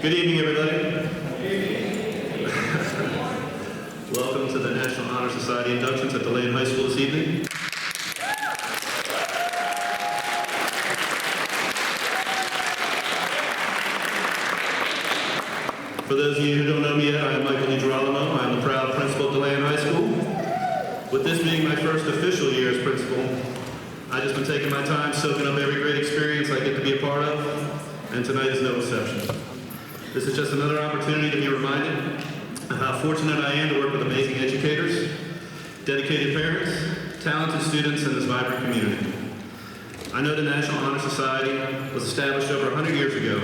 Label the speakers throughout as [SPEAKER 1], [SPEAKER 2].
[SPEAKER 1] Good evening, everybody. Welcome to the National Honor Society inductions at DeLand High School this evening. For those of you who don't know me yet, I am Michael DiGirolamo. I am the proud principal at DeLand High School. With this being my first official year as principal, I've just been taking my time soaking up every great experience I get to be a part of, and tonight is no exception. This is just another opportunity to be reminded of how fortunate I am to work with amazing educators, dedicated parents, talented students in this vibrant community. I know the National Honor Society was established over 100 years ago,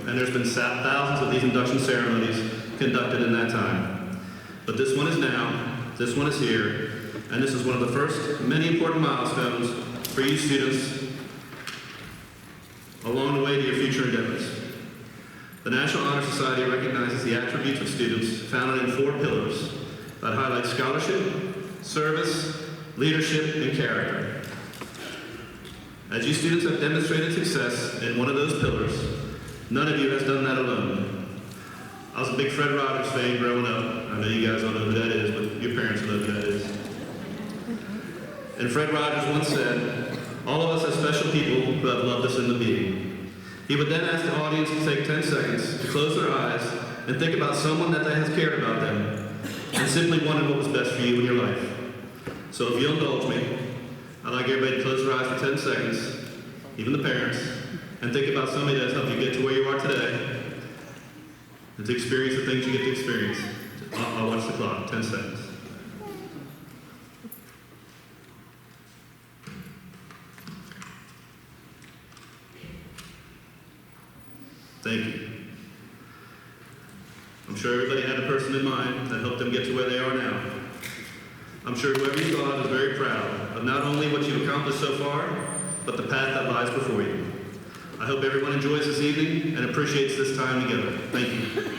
[SPEAKER 1] and there's been thousands of these induction ceremonies conducted in that time. But this one is now, this one is here, and this is one of the first of many important milestones for you students along the way to your future endeavors. The National Honor Society recognizes the attributes of students founded in 4 pillars that highlight scholarship, service, leadership, and character. As you students have demonstrated success in one of those pillars, none of you has done that alone. I was a big Fred Rogers fan growing up. I know you guys don't know who that is, but your parents know who that is. And Fred Rogers once said, "All of us have special people who have loved us into being." He would then ask the audience to take 10 seconds to close their eyes and think about someone that has cared about them and simply wanted what was best for you in your life. So if you'll indulge me, I'd like everybody to close their eyes for 10 seconds, even the parents, and think about somebody that's helped you get to where you are today and to experience the things you get to experience. I'll watch the clock, 10 seconds. Thank you. I'm sure everybody had a person in mind that helped them get to where they are now. I'm sure whoever you thought of is very proud of not only what you've accomplished so far, but the path that lies before you. I hope everyone enjoys this evening and appreciates this time together. Thank you.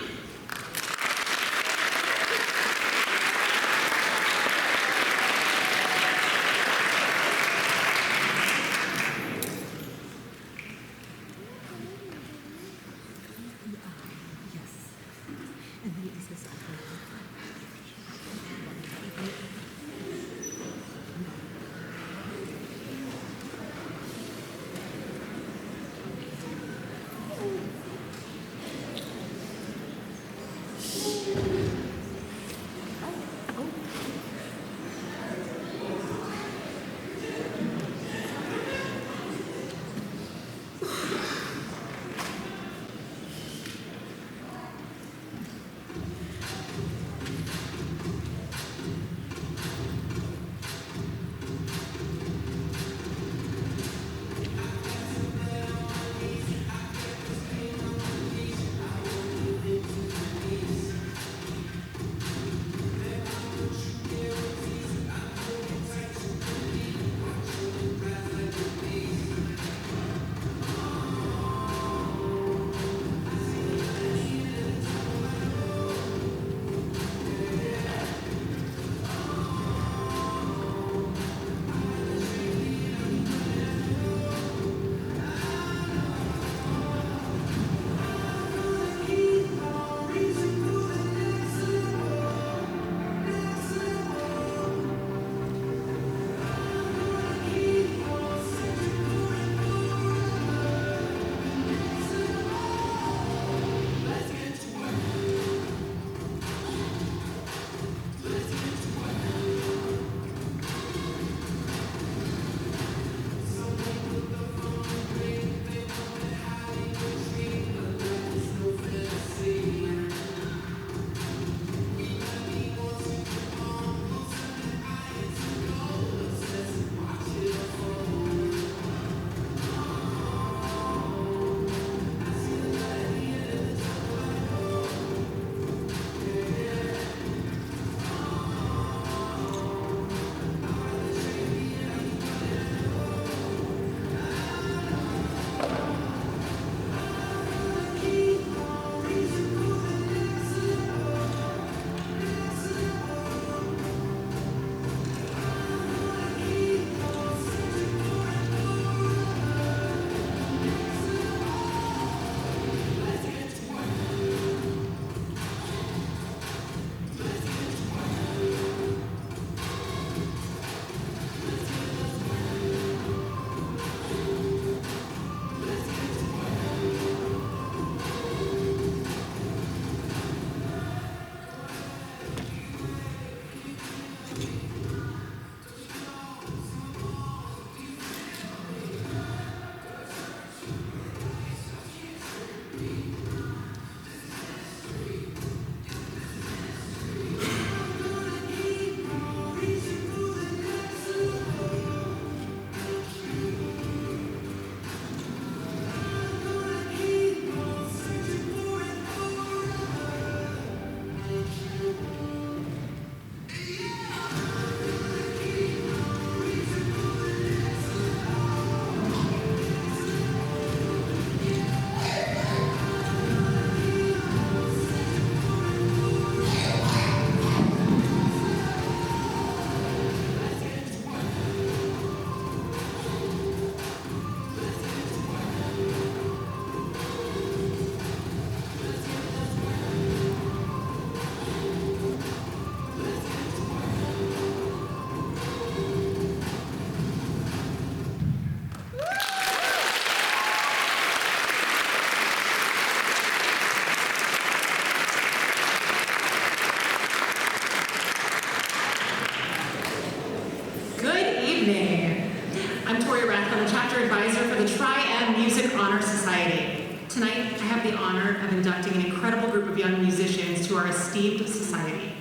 [SPEAKER 2] of inducting an incredible group of young musicians to our esteemed society.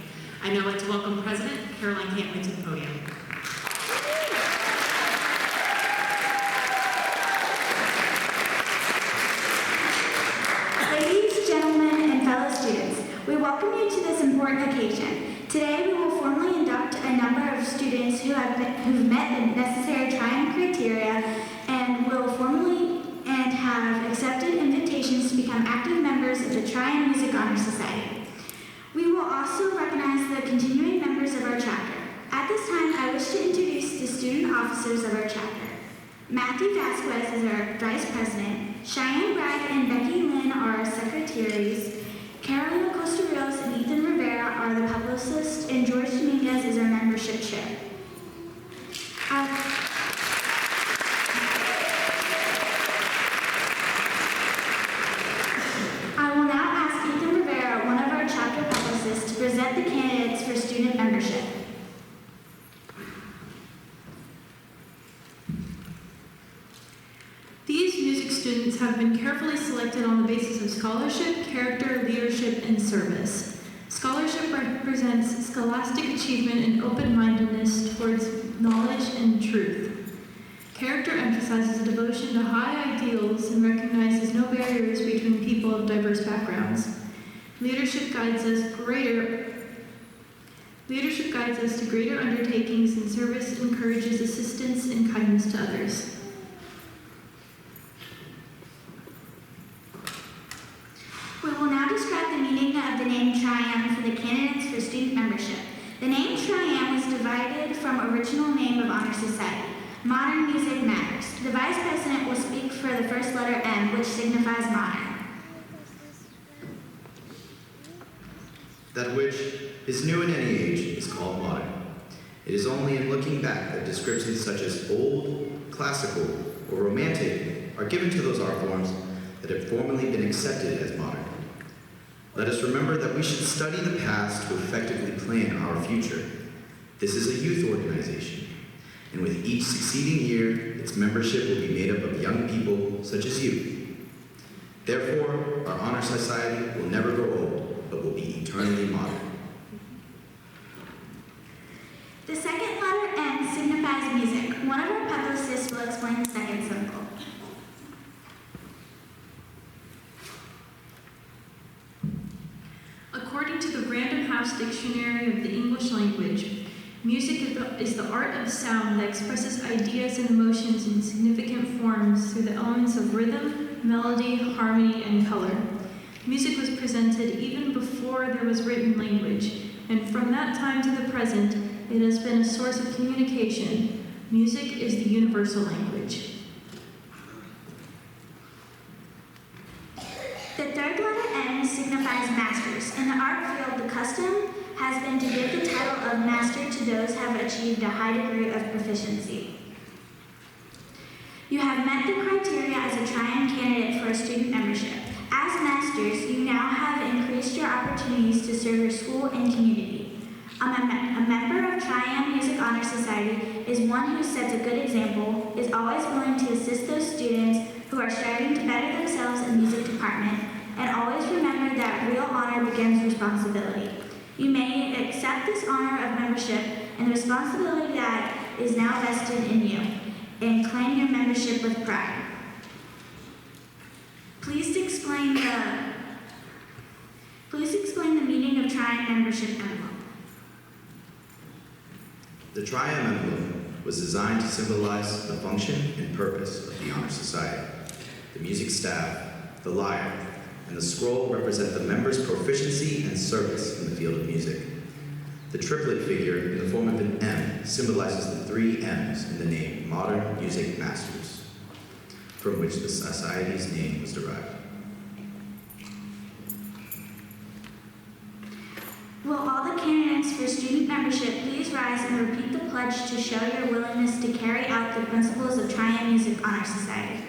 [SPEAKER 2] I'd now like to welcome President Caroline Cantley to the podium.
[SPEAKER 3] Ladies, gentlemen, and fellow students, we welcome you to this important occasion. Today, we will formally induct a number of students who've met the necessary Triumph criteria and will formally and have accepted invitations to become active members of the Triumph Music Honor Society. We will also recognize the continuing members of our chapter. At this time, I wish to introduce the student officers of our chapter. Matthew Vasquez is our Vice President. Cheyenne Bragg and Becky Lynn are our secretaries. Carolina Costa-Rios and Ethan Rivera are the publicists, and George Dominguez is our membership chair. I will now ask Ethan Rivera, one of our chapter publicists, to present the candidates for student membership.
[SPEAKER 4] These music students have been carefully selected on the basis of scholarship, character, leadership, and service. Scholarship represents scholastic achievement and open-mindedness towards knowledge and truth. Character emphasizes a devotion to high ideals and recognizes no barriers between people of diverse backgrounds. Leadership guides us to greater undertakings, and service encourages assistance and kindness to others.
[SPEAKER 3] We will now describe the meaning of the name Triumph for the candidates for student membership. The name Triumph was divided from original name of Honor Society. Modern Music Matters. The Vice President will speak for the first letter M, which signifies modern.
[SPEAKER 5] That which is new in any age is called modern. It is only in looking back that descriptions such as old, classical, or romantic are given to those art forms that have formerly been accepted as modern. Let us remember that we should study the past to effectively plan our future. This is a youth organization, and with each succeeding year, its membership will be made up of young people such as you. Therefore, our honor society will never grow old, but will be eternally modern.
[SPEAKER 3] The second letter M signifies music. One of our publicists will explain the second symbol.
[SPEAKER 4] According to the Random House Dictionary of the English Language, music is the art of sound that expresses ideas and emotions in significant forms through the elements of rhythm, melody, harmony, and color. Music was presented even before there was written language, and from that time to the present, it has been a source of communication. Music is the universal language.
[SPEAKER 3] The third letter M signifies masters. In the art field, the custom has been to give the title of master to those who have achieved a high degree of proficiency. You have met the criteria as a Triumph candidate for a student membership. As masters, you now have increased your opportunities to serve your school and community. A member of Triumph Music Honor Society is one who sets a good example, is always willing to assist those students who are striving to better themselves in the music department, and always remember that real honor begins responsibility. You may accept this honor of membership and the responsibility that is now vested in you, and claim your membership with pride. Please explain the meaning of Triumph membership emblem.
[SPEAKER 5] The Triumph emblem was designed to symbolize the function and purpose of the Honor Society. The music staff, the lyre, and the scroll represent the members' proficiency and service in the field of music. The triplet figure in the form of an M symbolizes the three M's in the name Modern Music Masters, from which the Society's name was derived.
[SPEAKER 3] Will all the candidates for student membership please rise and repeat the pledge to show your willingness to carry out the principles of Triumph Music Honor Society.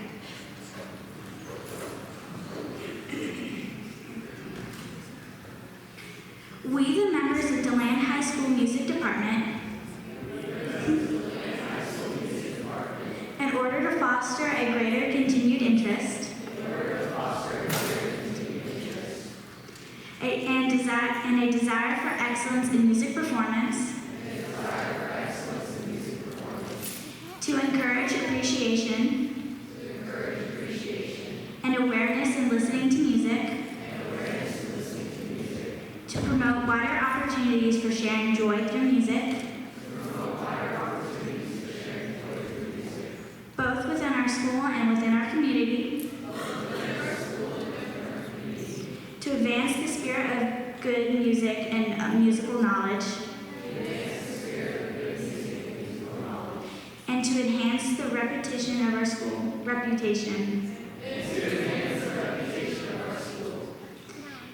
[SPEAKER 3] We, the members of DeLand High School Music Department, in order to foster a greater continued interest and a desire for excellence in music performance, to encourage appreciation and awareness in listening to music, to promote wider opportunities for sharing joy through music, both within our school and within our community, to advance the spirit of good music and musical knowledge, and to enhance the reputation of our school,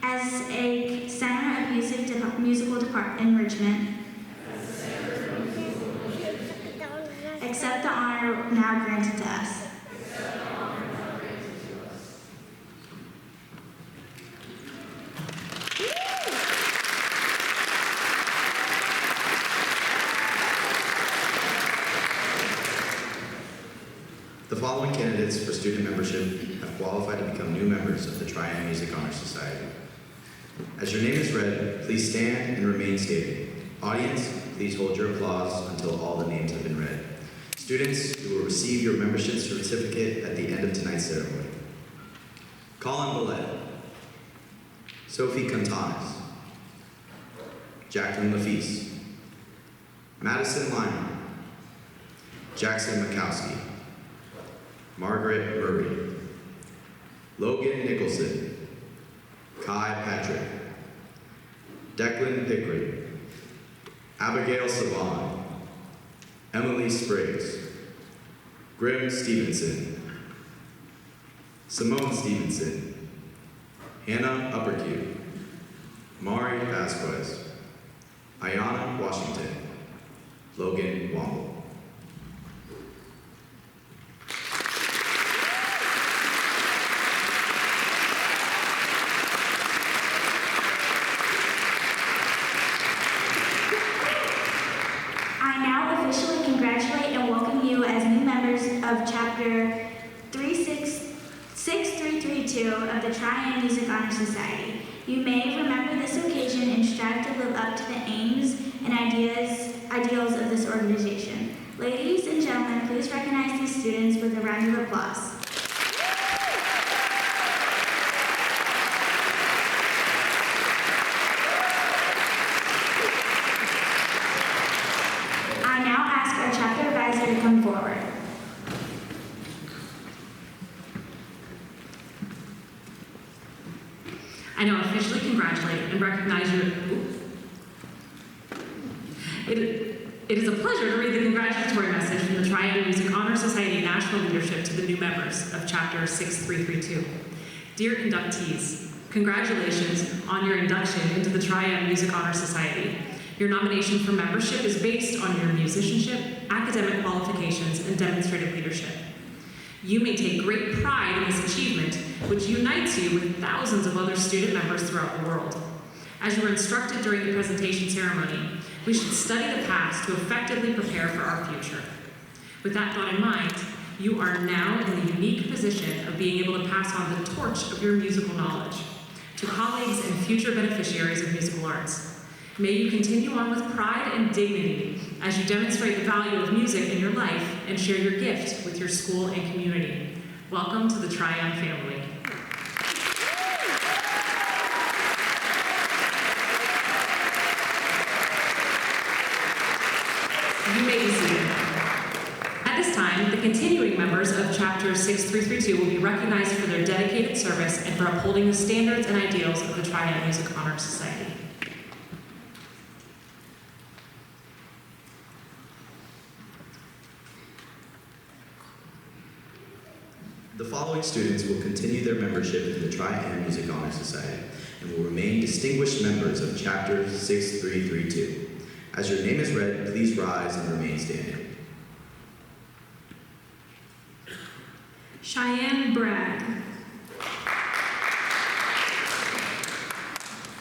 [SPEAKER 3] as a center of musical enrichment. Accept the honor now granted to us.
[SPEAKER 5] The following candidates for student membership have qualified to become new members of the Triad Music Honor Society. As your name is read, please stand and remain standing. Audience, please hold your applause until all the names have been read. Students, you will receive your membership certificate at the end of tonight's ceremony. Colin Billette, Sophie Cantanes, Jacqueline Lafise, Madison Lyman, Jackson Mikowski, Margaret Murray, Logan Nicholson, Kai Patrick, Declan Pickering, Abigail Savan, Emily Spriggs, Grim Stevenson, Simone Stevenson, Hannah Uppercute, Mari Vasquez, Ayana Washington, Logan Womble.
[SPEAKER 3] I now officially congratulate and welcome you as new members of Chapter 6332 of the Triad Music Honor Society. You may remember this occasion and strive to live up to the aims and ideals of this organization. Ladies and gentlemen, please recognize these students with a round of applause. I now ask our chapter advisor to come forward.
[SPEAKER 2] I now officially congratulate and recognize you. It is a pleasure to read the congratulatory message from the Triad Music Honor Society National Leadership to the new members of Chapter 6332. Dear inductees, congratulations on your induction into the Triad Music Honor Society. Your nomination for membership is based on your musicianship, academic qualifications, and demonstrated leadership. You may take great pride in this achievement, which unites you with thousands of other student members throughout the world. As you were instructed during the presentation ceremony, we should study the past to effectively prepare for our future. With that thought in mind, you are now in the unique position of being able to pass on the torch of your musical knowledge to colleagues and future beneficiaries of musical arts. May you continue on with pride and dignity as you demonstrate the value of music in your life and share your gift with your school and community. Welcome to the Triad family. You may be seated. At this time, the continuing members of Chapter 6332 will be recognized for their dedicated service and for upholding the standards and ideals of the Triad Music Honor Society.
[SPEAKER 5] The following students will continue their membership in the Triad Music Honor Society and will remain distinguished members of Chapter 6332. As your name is read, please rise and remain standing.
[SPEAKER 4] Cheyenne Bragg,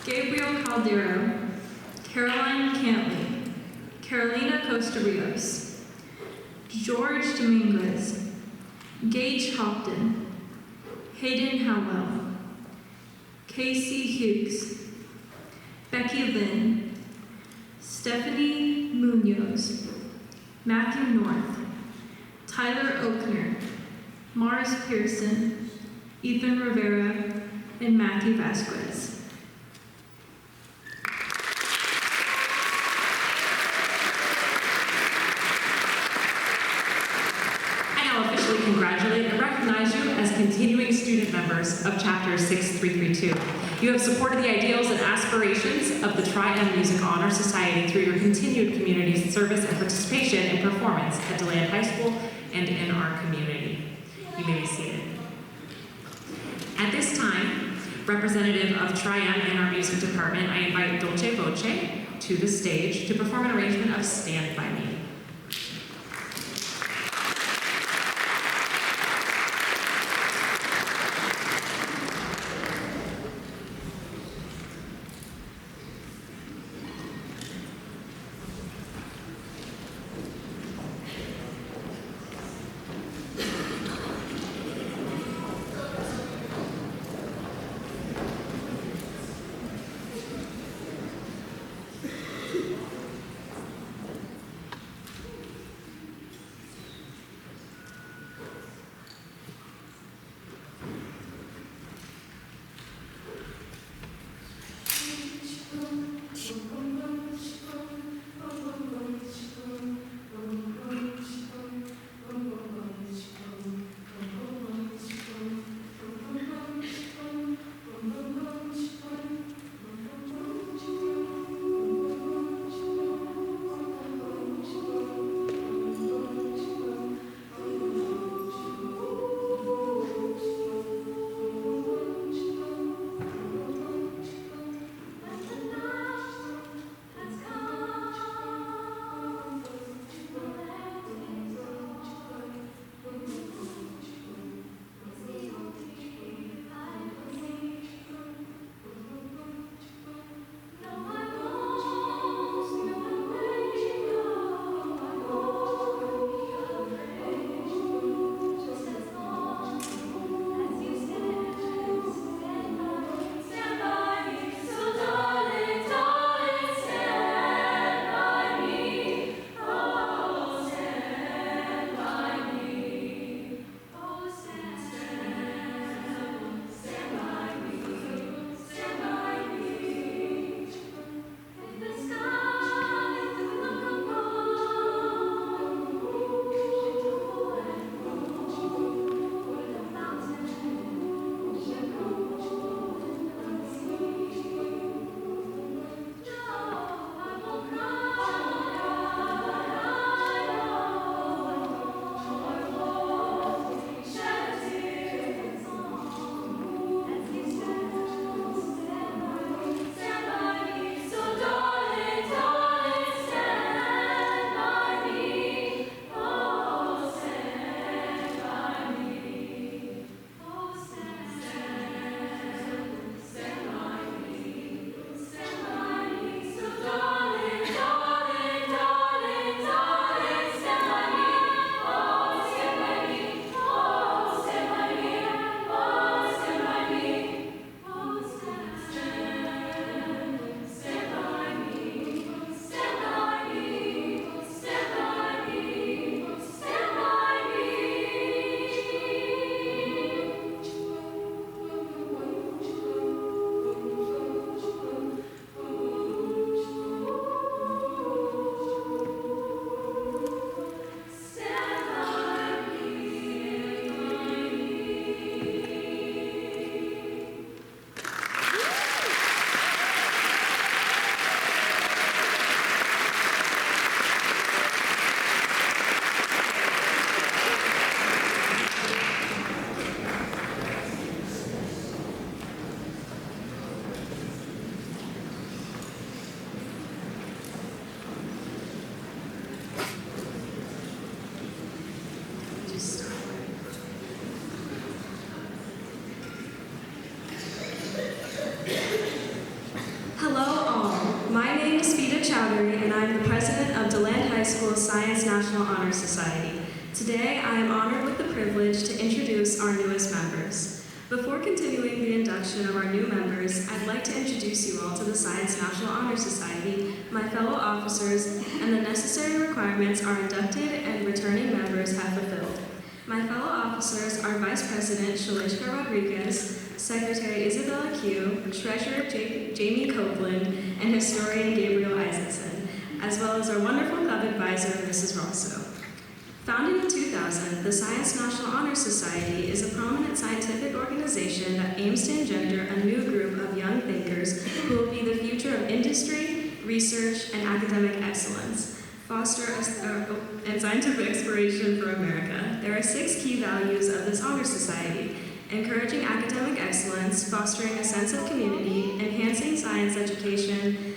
[SPEAKER 4] Gabriel Caldero, Caroline Cantley, Carolina Costa Rios, George Dominguez, Gage Hopton, Hayden Howell, Casey Hughes, Becky Lynn, Stephanie Munoz, Matthew North, Tyler Oakner, Mars Pearson, Ethan Rivera, and Matthew Vasquez.
[SPEAKER 2] I now officially congratulate and recognize you as continuing student members of Chapter 6332. You have supported the ideals and aspirations of the Tri-M Music Honor Society through your continued community service and participation in performance at DeLand High School and in our community. You may be seated. At this time, representative of Tri-M and our music department, I invite Dolce Voce to the stage to perform an arrangement of Stand By Me.
[SPEAKER 6] And I'm the president of DeLand High School Science National Honor Society. Today, I am honored with the privilege to introduce our newest members. Before continuing the induction of our new members, I'd like to introduce you all to the Science National Honor Society, my fellow officers, and the necessary requirements our inducted and returning members have fulfilled. My fellow officers are Vice President Shalishka Rodriguez, Secretary Isabella Q, Treasurer Jamie Copeland, and Historian Gabriel Isaacson, as well as our wonderful club advisor, Mrs. Rosso. Founded in 2000, the Science National Honor Society is a prominent scientific organization that aims to engender a new group of young thinkers who will be the future of industry, research, and academic excellence, foster and scientific exploration for America. There are 6 key values of this honor society: encouraging academic excellence, fostering a sense of community, enhancing science education,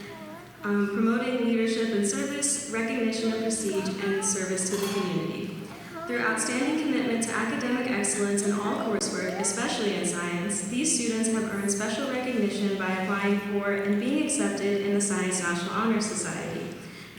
[SPEAKER 6] promoting leadership and service, recognition of prestige, and service to the community. Through outstanding commitment to academic excellence in all coursework, especially in science, these students have earned special recognition by applying for and being accepted in the Science National Honor Society.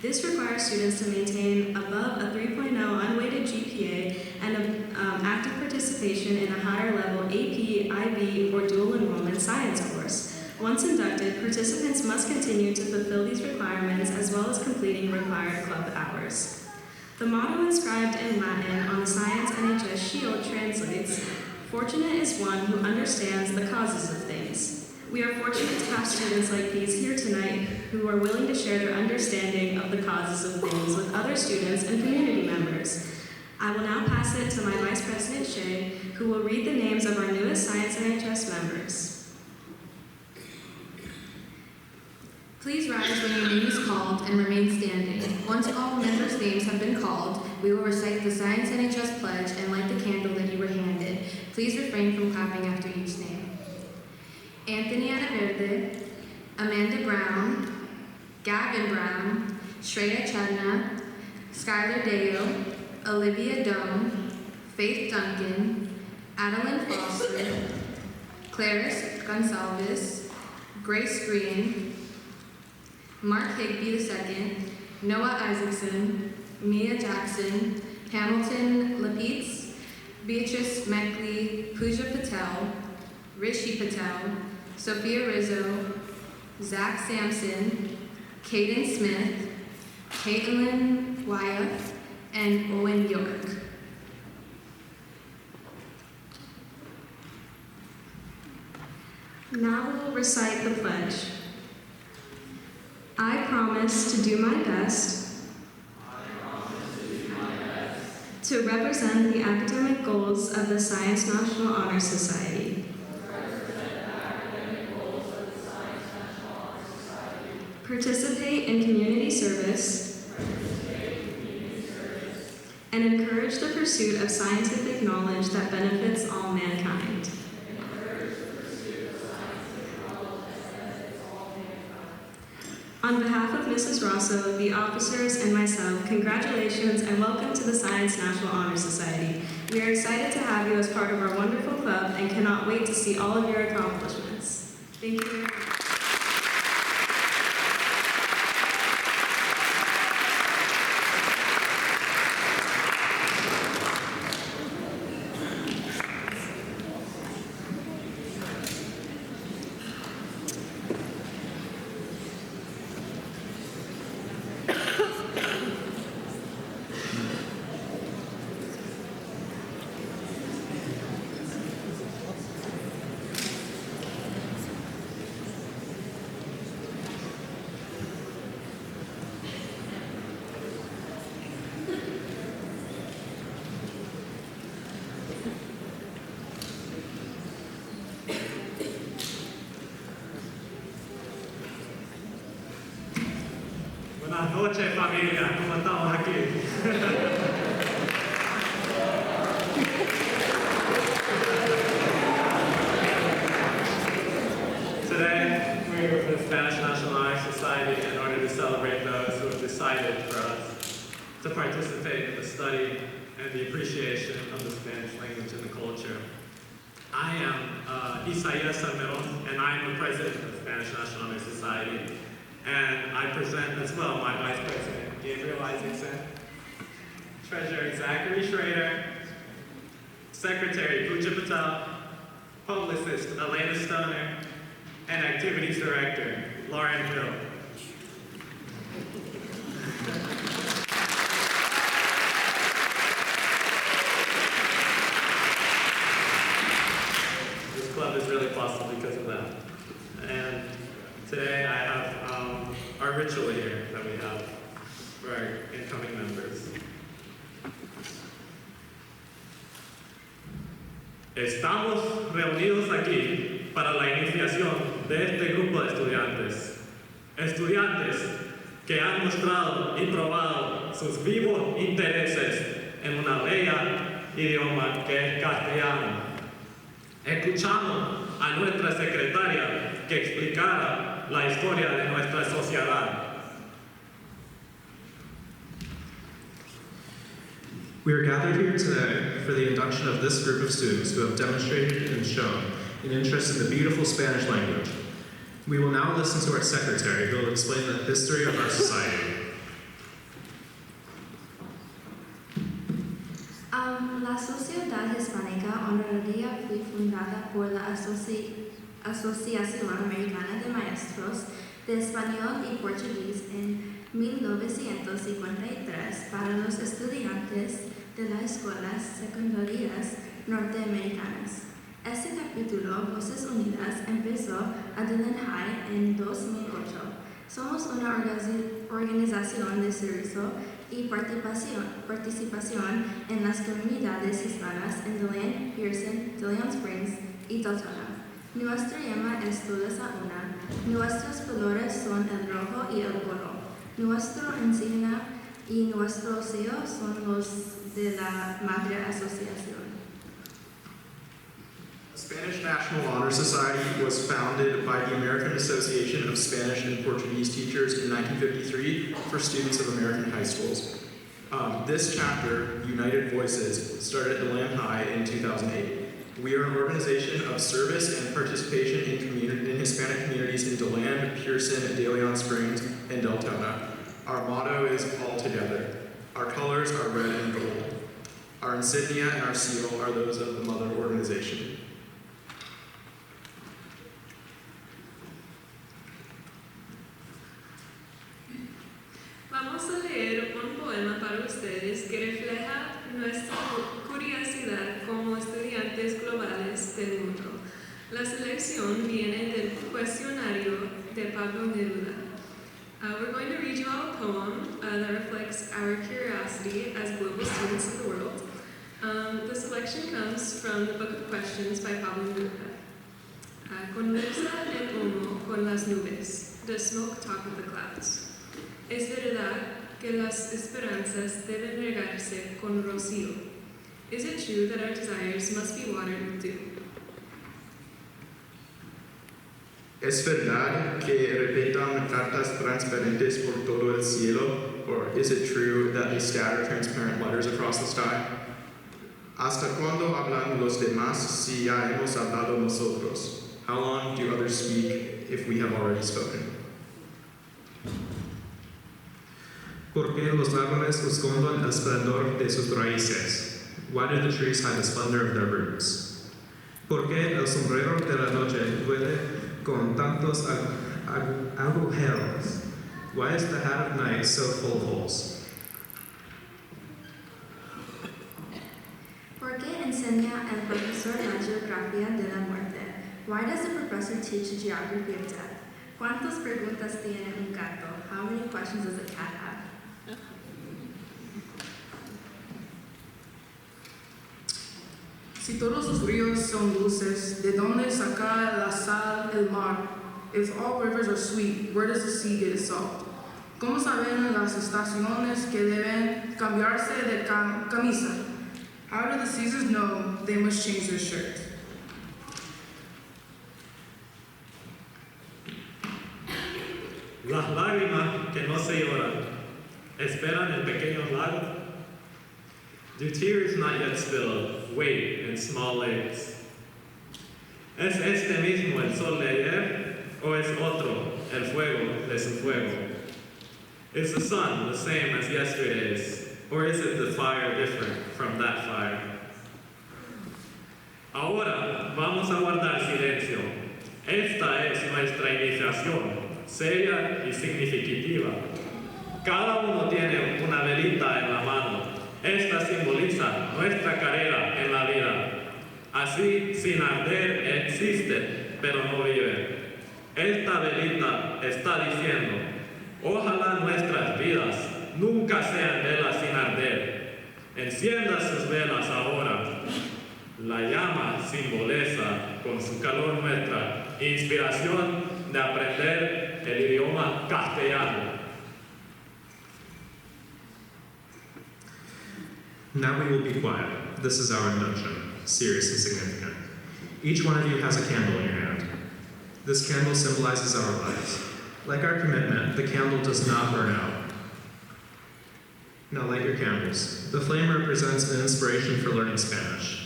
[SPEAKER 6] This requires students to maintain above a 3.0 unweighted GPA and active participation in a higher level AP, IB, or dual enrollment science course. Once inducted, participants must continue to fulfill these requirements as well as completing required club hours. The motto inscribed in Latin on the Science NHS shield translates, "Fortunate is one who understands the causes of things." We are fortunate to have students like these here tonight who are willing to share their understanding of the causes of things with other students and community members. I will now pass it to my Vice President Shea, who will read the names of our newest Science NHS members.
[SPEAKER 7] Please rise when your name is called and remain standing. Once all members' names have been called, we will recite the Science NHS pledge and light the candle that you were handed. Please refrain from clapping after each name. Anthony Anaverde, Amanda Brown, Gavin Brown, Shreya Chadna, Skylar Deo, Olivia Doan, Faith Duncan, Adeline Foster, Clarice Gonsalves, Grace Green, Mark Higby II, Noah Isaacson, Mia Jackson, Hamilton Lapitz, Beatrice Meckley, Pooja Patel, Rishi Patel, Sophia Rizzo, Zach Sampson, Caden Smith, Caitlin Wyeth, and Owen York.
[SPEAKER 6] Now we will recite the pledge. I promise to do my best to represent the academic goals of the Science National Honor Society. Participate in community service and encourage the pursuit of scientific knowledge that benefits all mankind. On behalf of Mrs. Rosso, the officers, and myself, congratulations and welcome to the Science National Honor Society. We are excited to have you as part of our wonderful club and cannot wait to see all of your accomplishments. Thank you very much.
[SPEAKER 8] Buenas noches, familia. ¿Cómo estamos aquí? Today, we're with the Spanish National Honor Society in order to celebrate those who have decided for us to participate in the study and the appreciation of the Spanish language and the culture. I am Isaías Salmeron, and I am the president of the Spanish National Honor Society. And I present as well my Vice President, Gabriel Isaacson, Treasurer Zachary Schrader, Secretary Pooja Patel, Publicist Elena Stoner, and Activities Director Lauren Hill. This club is really possible because of that. And today I have our ritual here that we have for our incoming members. Estamos reunidos aquí para la iniciación de este grupo de estudiantes. Estudiantes que han mostrado y probado sus vivos intereses en una bella idioma que es castellano. Escuchamos a nuestra secretaria que explicara la historia de nuestra sociedad.
[SPEAKER 9] We are gathered here today for the induction of this group of students who have demonstrated and shown an interest in the beautiful Spanish language. We will now listen to our secretary who will explain the history of our society.
[SPEAKER 10] La Sociedad Hispánica Honoraria fue fundada por la Asociación Americana de Maestros de Español y Portugués en 1953 para los estudiantes de las escuelas secundarias norteamericanas. Este capítulo, Voces Unidas, empezó a Dillon High en 2008. Somos una organización de servicio y participación en las comunidades hispanas en Deland, Pearson, Dillon Springs y Deltona. Nuestra llama es todos a una. Nuestros colores son el rojo y el oro. Nuestro insignia y nuestro sello son los de la Madre Asociación.
[SPEAKER 9] The Spanish National Honor Society was founded by the American Association of Spanish and Portuguese Teachers in 1953 for students of American high schools. This chapter, United Voices, started at DeLand High in 2008. We are an organization of service and participation in Hispanic communities in DeLand, Pearson, De Leon Springs, and Deltona. Our motto is all together. Our colors are red and gold. Our insignia and our seal are those of the mother organization.
[SPEAKER 2] Vamos a leer un poema para ustedes que refleja nuestra curiosidad como estudiantes globales del mundo. La selección viene del cuestionario de Pablo Neruda. We're going to read you all a poem that reflects our curiosity as global students of the world. The selection comes from the Book of Questions by Pablo Neruda. Conversa el humo con las nubes, the smoke talk of the clouds. Es verdad que las esperanzas deben regarse con rocío. Is it true that our desires must be watered with dew?
[SPEAKER 9] ¿Es verdad que repetan cartas transparentes por todo el cielo? Or is it true that they scatter transparent letters across the sky? ¿Hasta cuándo hablan los demás si ya hemos hablado nosotros? How long do others speak if we have already spoken? ¿Por qué los árboles esconden el esplendor de sus raíces? Why do the trees hide the splendor of their roots? ¿Por qué el sombrero de la noche duele con tantos agujeros? Why is the hat of night so full of holes?
[SPEAKER 10] ¿Por qué enseña el profesor la geografía de la muerte? Why does the professor teach geography of death? ¿Cuántas preguntas tiene un gato? How many questions does a cat have?
[SPEAKER 11] Si todos los ríos son dulces, ¿de dónde saca la sal el mar? If all rivers are sweet, where does the sea get its salt? ¿Cómo saben las estaciones que deben cambiarse de camisa? How do the seasons know they must change their shirt?
[SPEAKER 8] Las lágrimas que no se lloran, esperan en pequeños lagos. Do tears not yet spilled wait in small lakes? ¿Es este mismo el sol de ayer o es otro el fuego de su fuego? Is the sun the same as yesterday's or is it the fire different from that fire? Ahora vamos a guardar silencio. Esta es nuestra iniciación. seria y significativa. Cada uno tiene una velita en la mano. Esta simboliza nuestra carrera en la vida. Así, sin arder, existe, pero no vive. Esta velita está diciendo, ojalá nuestras vidas nunca sean velas sin arder. Encienda sus velas ahora. La llama simboliza con su calor nuestra inspiración de aprender el idioma castellano.
[SPEAKER 12] Now we will be quiet. This is our induction, serious and significant. Each one of you has a candle in your hand. This candle symbolizes our lives. Like our commitment, the candle does not burn out. Now light your candles. The flame represents an inspiration for learning Spanish.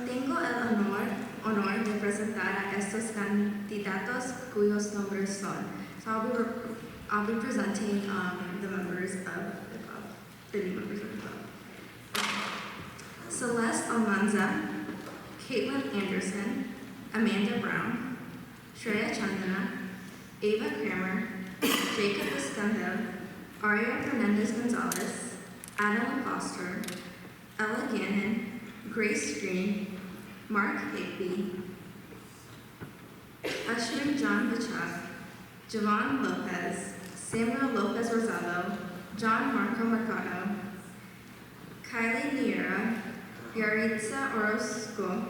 [SPEAKER 10] Tengo el honor de presentar a estos candidatos cuyos nombres son. So I'll be presenting the members of the club, the new members of the club. Celeste Almanza, Caitlin Anderson, Amanda Brown, Shreya Chandana, Ava Kramer, Jacob Escandel, Aria Fernandez Gonzalez, Adam Foster, Ella Gannon, Grace Green, Mark Higby, Ashwin John Bichak, Javon Lopez, Samuel Lopez Rosado, John Marco Mercado, Kylie Niera, Yaritza Orozco,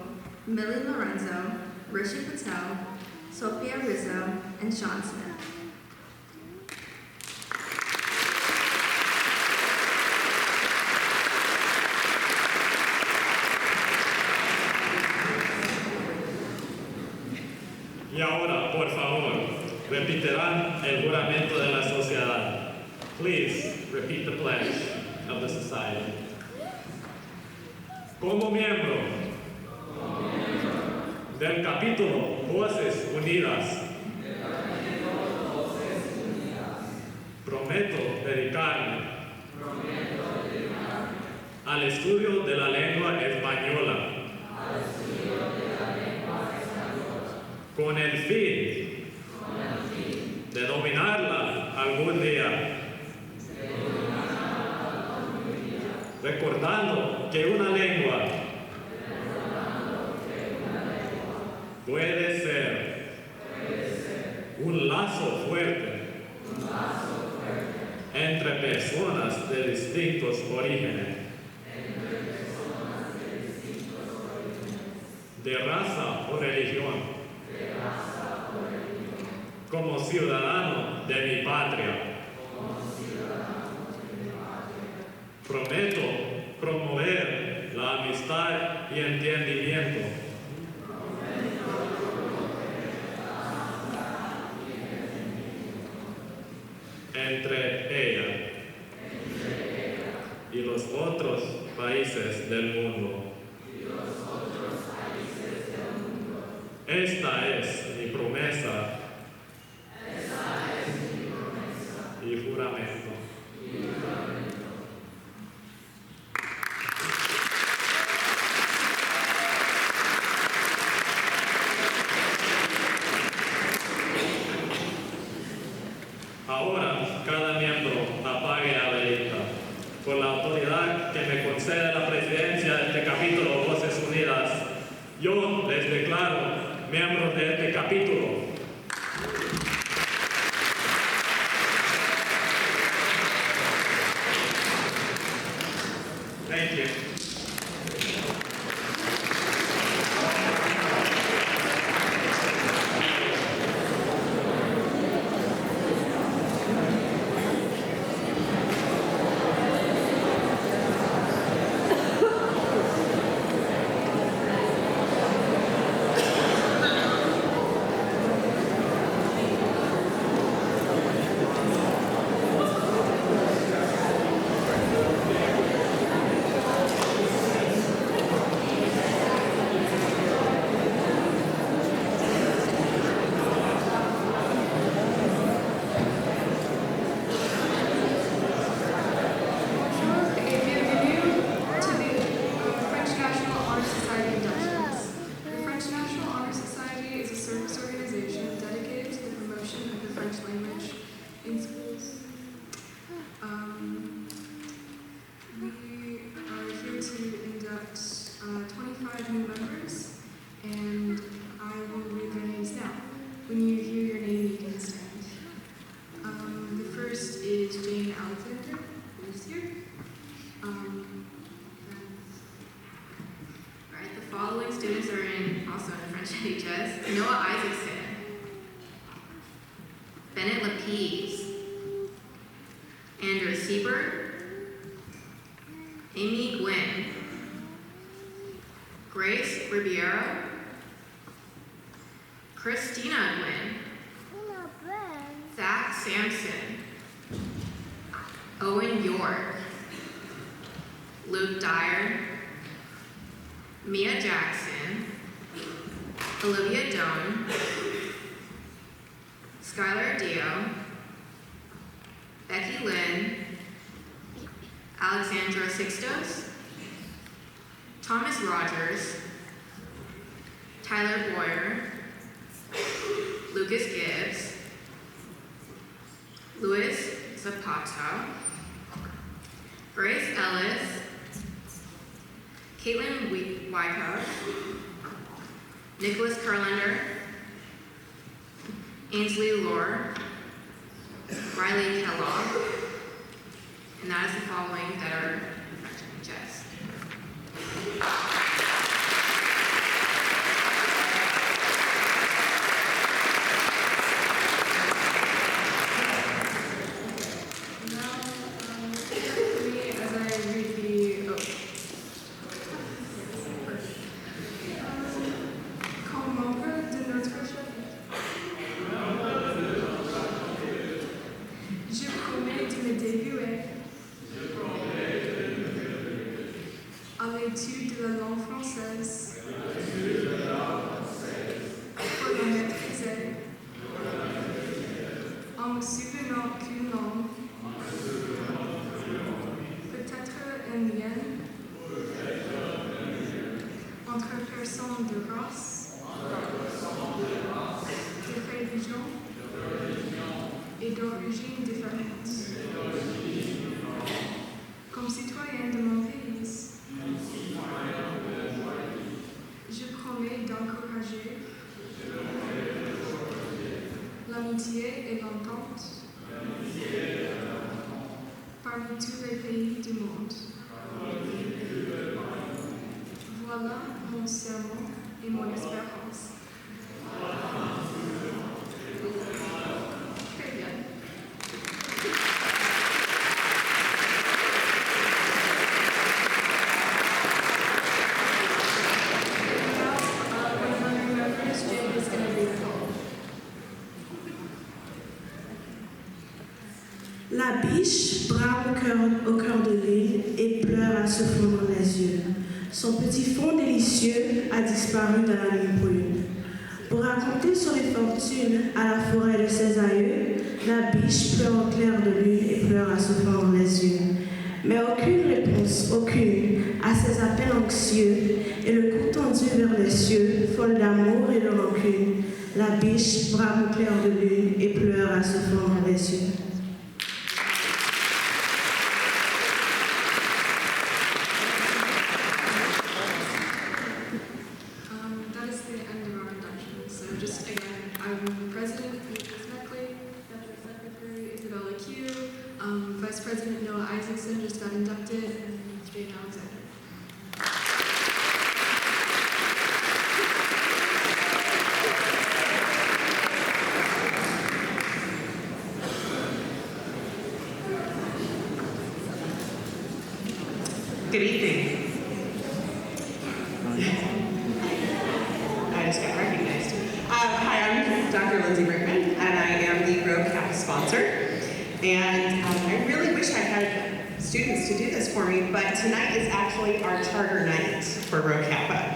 [SPEAKER 10] Millie Lorenzo, Rishi Patel, Sophia Rizzo, and Sean Smith.
[SPEAKER 8] Y ahora, por favor, repetirán el juramento de la sociedad. Please repeat the pledge of the society. Como miembro del capítulo Voces Unidas, prometo dedicarme al estudio de la lengua española con el fin de dominarla algún día, recordando que una lengua puede ser un lazo fuerte entre personas de distintos orígenes, de raza o religión. Como ciudadano de mi patria, prometo promover la amistad y entendimiento entre ella y los otros países del mundo. Esta es mi promesa y juramento. Ahora, cada miembro apague la velita. Por la autoridad que me concede la presidencia de este capítulo Voces Unidas, yo les declaro miembros de este capítulo. Thank you.
[SPEAKER 7] following students are also in French LHS: Noah Isaacson, Bennett Lapise, Andrew Siebert, Amy Gwynn, Grace Ribeiro, Christina Gwynn, Zach Sampson, Owen York, Luke Dyer, Mia Jackson, Olivia Doan, Skylar Dio, Becky Lynn, Alexandra Sixtos, Thomas Rogers, Tyler Boyer, Lucas Gibbs, Luis Zapata, Grace Ellis, Caitlin Wyckoff, Nicholas Kurlander, Ainsley Lore, Riley Kellogg, and that is the following that are just.
[SPEAKER 10] à l'étude de la langue française, pour la maîtriser, en me souvenant qu'une langue, peut-être une lien entre personnes de race, de religion et d'origine différentes. Comme citoyen de mon pays, je promets d'encourager l'amitié et l'entente parmi tous les pays du monde. Voilà mon serment et mon espérance. Très bien.
[SPEAKER 13] La biche brame au cœur de l'île et pleure à se fondre les yeux. Son petit fond délicieux a disparu dans la nuit brune. Pour raconter son infortune à la forêt de ses aïeux, la biche pleure au clair de lune et pleure à se fondre les yeux. Mais aucune réponse, aucune, à ses appels anxieux, et le cou tendu vers les cieux, folle d'amour et de rancune, la biche brame au clair de lune et pleure à se fondre les yeux.
[SPEAKER 10] That is the end of our induction. So just again, I'm President Beatrice Neckley, Deputy Secretary Isabella Q, Vice President Noah Isaacson just got inducted, and Jane Alexander.
[SPEAKER 14] Good evening. I just got recognized. Hi, I'm Dr. Lindsay Brickman, and I am the Rho Kappa sponsor. And I really wish I had students to do this for me, but tonight is actually our charter night for Rho Kappa.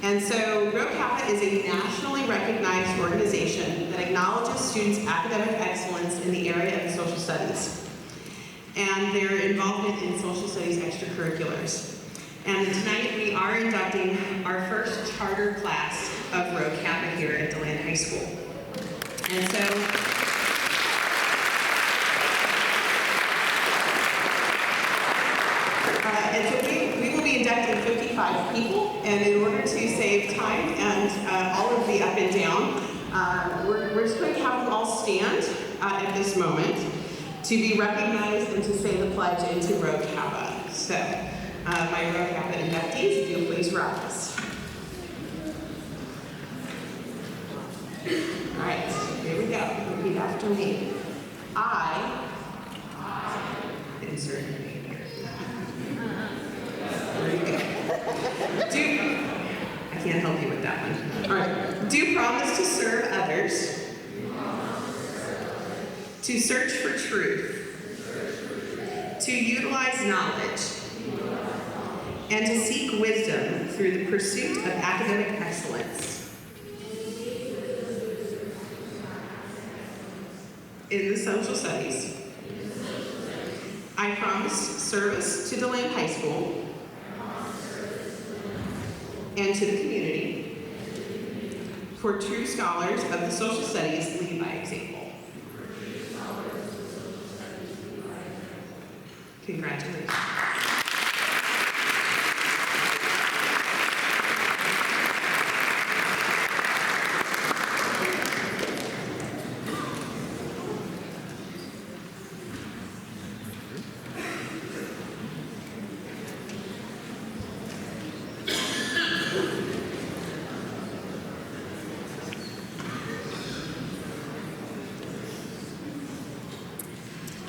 [SPEAKER 14] And so Rho Kappa is a nationally recognized organization that acknowledges students' academic excellence in the area of social studies and their involvement in social studies extracurriculars. And tonight we are inducting our first charter class of Rho Kappa here at DeLand High School. And so we will be inducting 55 people, and in order to save time and all of the up and down, we're just going to have them all stand at this moment to be recognized and to say the pledge into Rho Kappa. So, my Rho Kappa inductees, if you'll please rise. go. Repeat after me. I insert your name here. There you go. I can't help you with that one. All right. Do promise to serve others. To search for truth. To utilize knowledge. And to seek wisdom through the pursuit of academic excellence. In the social studies, I promise service to DeLand High School and to the community, for true scholars of the social studies lead by example. Congratulations.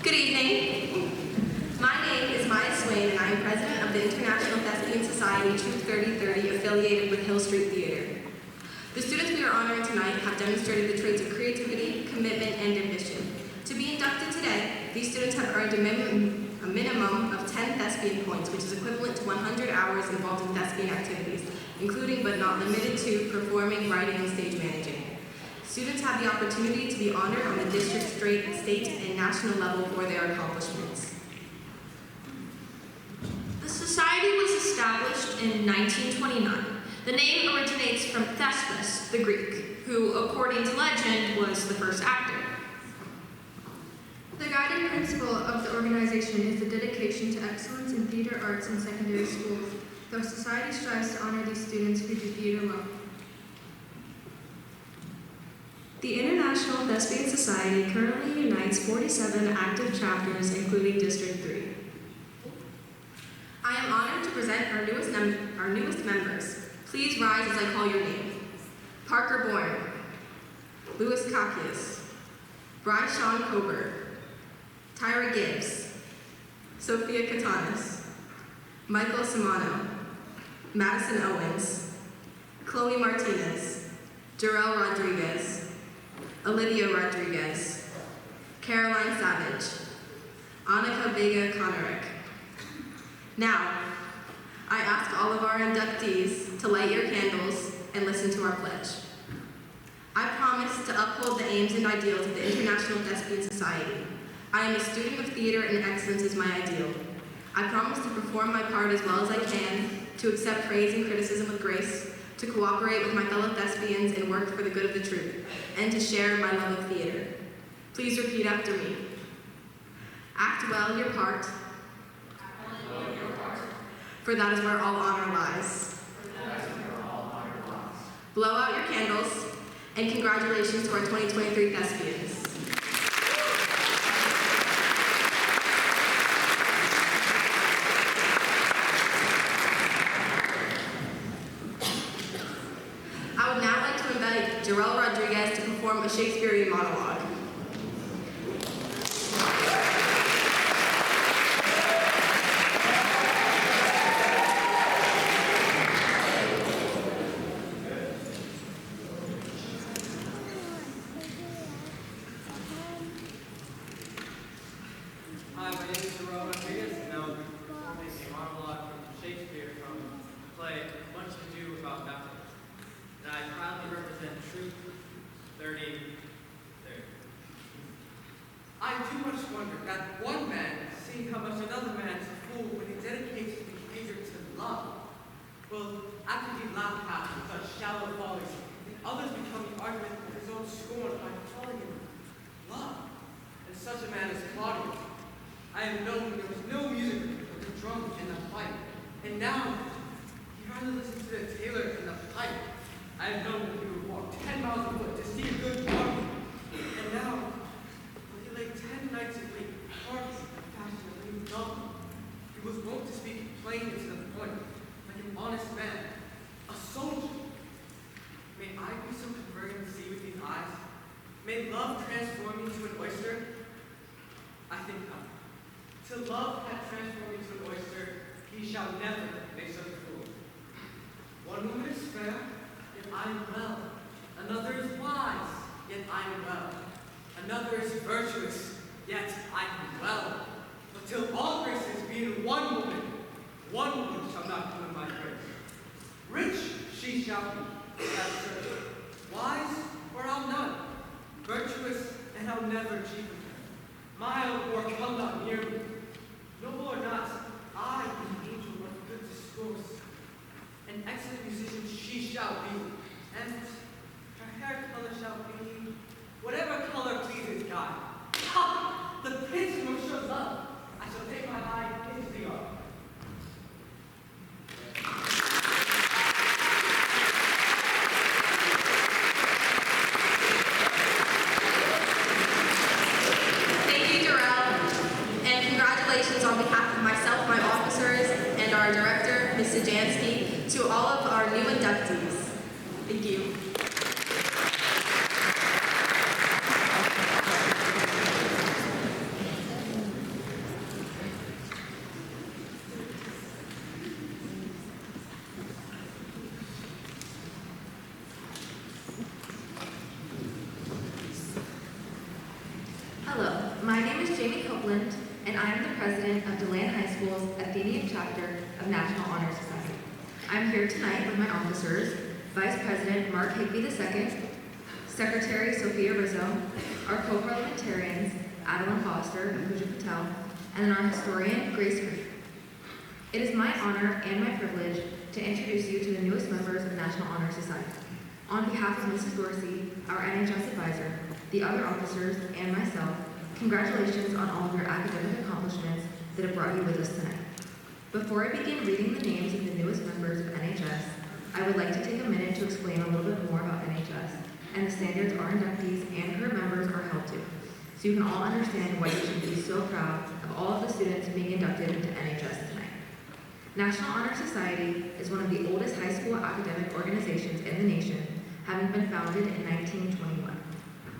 [SPEAKER 10] Good evening. My name is Maya Swain, and I am president of the International Thespian Society Troop 3030, affiliated with Hill Street Theater. The students we are honoring tonight have demonstrated the traits of creativity, commitment, and ambition. To be inducted today, these students have earned a minimum of 10 thespian points, which is equivalent to 100 hours involved in thespian activities, including but not limited to performing, writing, and stage managing. Students have the opportunity to be honored on the district, state, and national level for their accomplishments.
[SPEAKER 4] The society was established in 1929. The name originates from Thespis, the Greek, who, according to legend, was the first actor.
[SPEAKER 7] The guiding principle of the organization is the dedication to excellence in theater arts in secondary schools. The society strives to honor these students who do theater well.
[SPEAKER 6] The International Thespian Society currently unites 47 active chapters, including District 3.
[SPEAKER 10] I am honored to present our newest members. Please rise as I call your name. Parker Bourne, Louis Kakias, Bryce Sean Coburn, Tyra Gibbs, Sophia Katanis, Michael Simano, Madison Owens, Chloe Martinez, Jarrell Rodriguez, Olivia Rodriguez, Caroline Savage, Annika Vega Konarek. Now, I ask all of our inductees to light your candles and listen to our pledge. I promise to uphold the aims and ideals of the International Thespian Society. I am a student of theater and excellence is my ideal. I promise to perform my part as well as I can, to accept praise and criticism with grace, to cooperate with my fellow thespians and work for the good of the troupe, and to share my love of theater. Please repeat after me. Act well your part, for that is where all honor lies. Blow out your candles, and congratulations to our 2023 thespians. I would now like to invite Jarrell Rodriguez to perform a Shakespearean monologue.
[SPEAKER 15] Hi, my name is Jarrell Rodriguez, and I'll be performing a monologue from Shakespeare from the play Much Ado About Nothing. And I proudly represent Troop 30.
[SPEAKER 16] I too much wonder that one man seeing how much another man is a fool when he dedicates his behavior to love. Will actively laugh at with such shallow follies, and others become the argument of his own scorn by calling him love. And such a man is Claudius. I have known when there was no music but the drum and the pipe. And now, he rather listens to the tailor and the pipe. I have known when he would walk 10 miles a foot to see a good bargain. And now, when he lay 10 nights a week, partying and fashion and being dumb, he was wont to speak plain and to the point, like an honest man, a soldier. May I be so converted to see with these eyes? May love transform you to an oyster? I think not. Till love hath transformed you to an oyster, he shall never make such a fool. One woman is fair, yet I am well. Another is wise, yet I am well. Another is virtuous, yet I am well. But till all graces be in one woman shall not come in my grace. Rich she shall be, without search. Wise, or I'll none. Virtuous, and I'll never cheat with her. Mild, or come not near me. Noble or not, I am angel of good discourse. An excellent musician she shall be, and her hair color shall be whatever color pleases God. Ha! The prince of Moshe's love. I shall take my eye into the art.
[SPEAKER 7] Thank you, Darrell, and congratulations on behalf of myself, my officers, and our director, Ms. Sajansky, to all of our new inductees. Thank you. Hello, my name is Jamie Copeland, and I am the president of DeLand High School's Athenian chapter of National Honor Society. I'm here tonight with my officers, Vice President Mark Higby II, Secretary Sophia Rizzo, our co-parliamentarians, Adeline Foster and Pooja Patel, and our historian, Grace Creek. It is my honor and my privilege to introduce you to the newest members of National Honor Society. On behalf of Mrs. Dorsey, our NHS advisor, the other officers, and myself, congratulations on all of your academic accomplishments that have brought you with us tonight. Before I begin reading the names of the newest members of NHS, I would like to take a minute to explain a little bit more about NHS and the standards our inductees and current members are held to, so you can all understand why you should be so proud of all of the students being inducted into NHS tonight. National Honor Society is one of the oldest high school academic organizations in the nation, having been founded in 1921.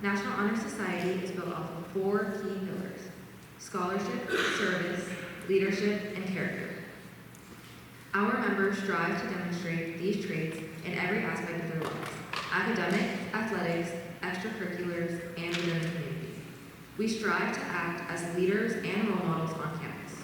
[SPEAKER 7] National Honor Society is built off of 4 key pillars: scholarship, service, leadership, and character. Our members strive to demonstrate these traits in every aspect of their lives: academic, athletics, extracurriculars, and within the community. We strive to act as leaders and role models on campus.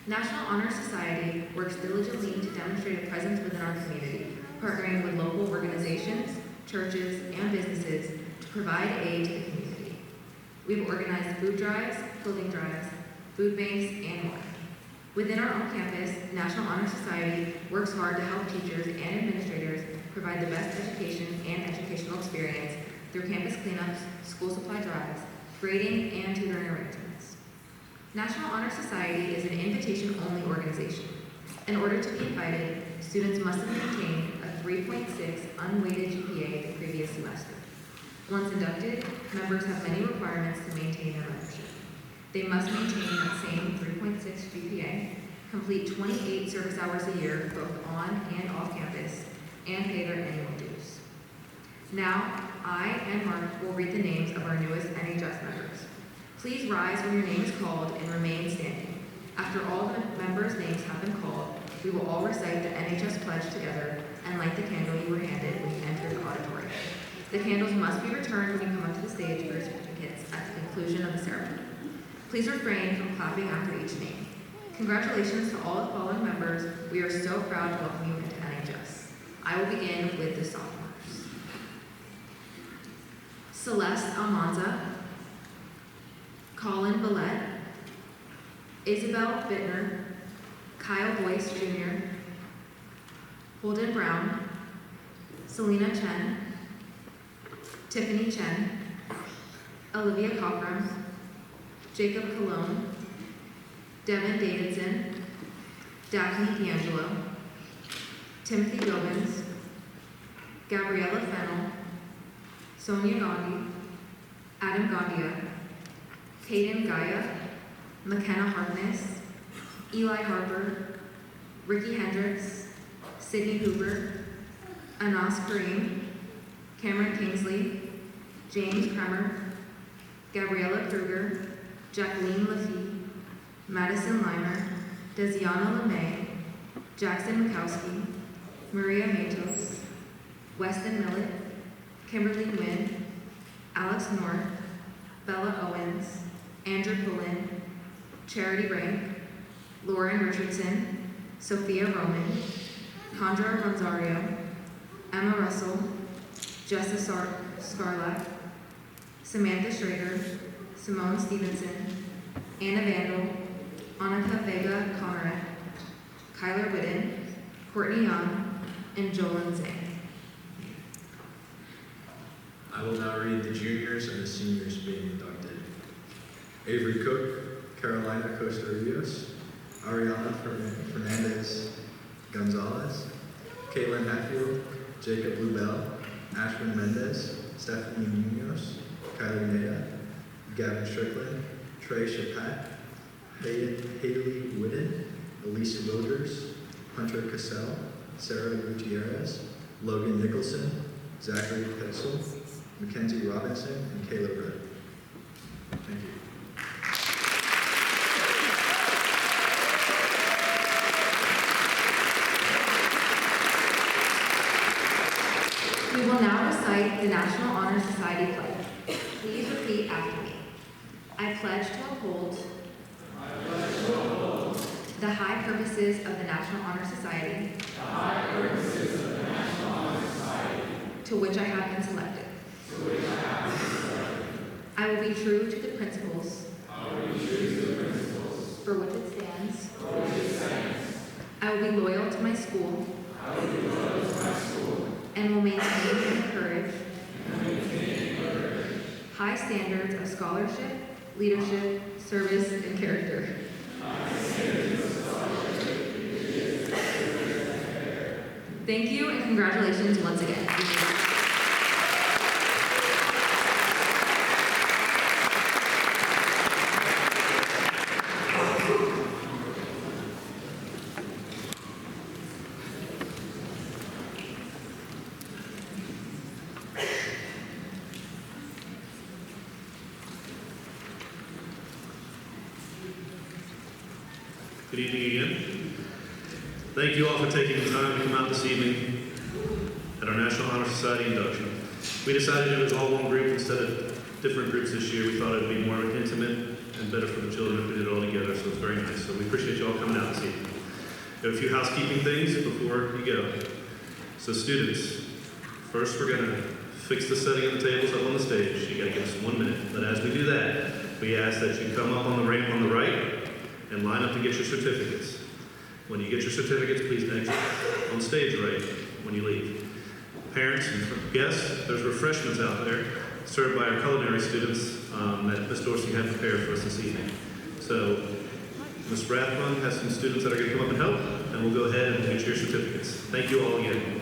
[SPEAKER 7] National Honor Society works diligently to demonstrate a presence within our community, partnering with local organizations, churches, and businesses to provide aid to the community. We've organized food drives, clothing drives, food banks, and more. Within our own campus, National Honor Society works hard to help teachers and administrators provide the best education and educational experience through campus cleanups, school supply drives, grading, and tutoring arrangements. National Honor Society is an invitation-only organization. In order to be invited, students must have maintained a 3.6 unweighted GPA the previous semester. Once inducted, members have many requirements to maintain their membership. They must maintain that same 3.6 GPA, complete 28 service hours a year, both on and off campus, and pay their annual dues. Now, I and Mark will read the names of our newest NHS members. Please rise when your name is called and remain standing. After all the members' names have been called, we will all recite the NHS pledge together and light the candle you were handed when you entered the auditorium. The candles must be returned when you come up to the stage for your certificates at the conclusion of the ceremony. Please refrain from clapping after each name. Congratulations to all the following members. We are so proud to welcome you into NHS. I will begin with the sophomores. Celeste Almanza, Colin Billette, Isabel Bittner, Kyle Boyce Jr., Holden Brown, Selena Chen, Tiffany Chen, Olivia Cockrum, Jacob Cologne, Devin Davidson, Daphne D'Angelo, Timothy Gomez, Gabriella Fennell, Sonia Gandhi, Adam Gandia, Kaden Gaia, McKenna Harkness, Eli Harper, Ricky Hendricks, Sydney Hoover, Anas Kareem, Cameron Kingsley, James Kremer, Gabriella Kruger, Jacqueline Lafitte, Madison Limer, Desiana LeMay, Jackson Mikowski, Maria Matos, Weston Millett, Kimberly Nguyen, Alex North, Bella Owens, Andrew Pullen, Charity Rank, Lauren Richardson, Sophia Roman, Condra Rosario, Emma Russell, Jessa Scarlett, Samantha Schrader, Simone Stevenson, Anna Vandal, Annika Vega Conrad, Kyler Whitten, Courtney Young, and Jolyn Zhang.
[SPEAKER 17] I will now read the juniors and the seniors being inducted. Avery Cook, Carolina Costa Rios, Ariana Fernandez Gonzalez, Caitlin Hatfield, Jacob Bluebell, Ashwin Mendez, Stephanie Munoz, Kylie Neda, Gavin Strickland, Trey Chapat, Haley Whitten, Elisa Wilders, Hunter Cassell, Sarah Gutierrez, Logan Nicholson, Zachary Petzl, Mackenzie Robinson, and Caleb Red. Thank you.
[SPEAKER 7] We will now recite the National Honor Society pledge. Please repeat after me. I pledge to uphold the high purposes of the National Honor Society, to which I have been selected. I will be true to the principles for which it stands. I will be loyal to my school and will maintain and encourage high standards of scholarship, leadership, service, and character. Thank you and congratulations once again.
[SPEAKER 1] Good evening again. Thank you all for taking the time to come out this evening at our National Honor Society induction. We decided to do it as all one group instead of different groups this year. We thought it would be more intimate and better for the children if we did it all together, so it's very nice. So we appreciate you all coming out this evening. We have a few housekeeping things before you go. So students, first we're going to fix the setting of the tables up on the stage. You got to give us 1 minute. But as we do that, we ask that you come up on the ramp on the right and line up to get your certificates. When you get your certificates, please exit on stage right when you leave. Parents and guests, there's refreshments out there served by our culinary students that Ms. Dorsey had prepared for us this evening. So Ms. Rathbun has some students that are going to come up and help, and we'll go ahead and get your certificates. Thank you all again.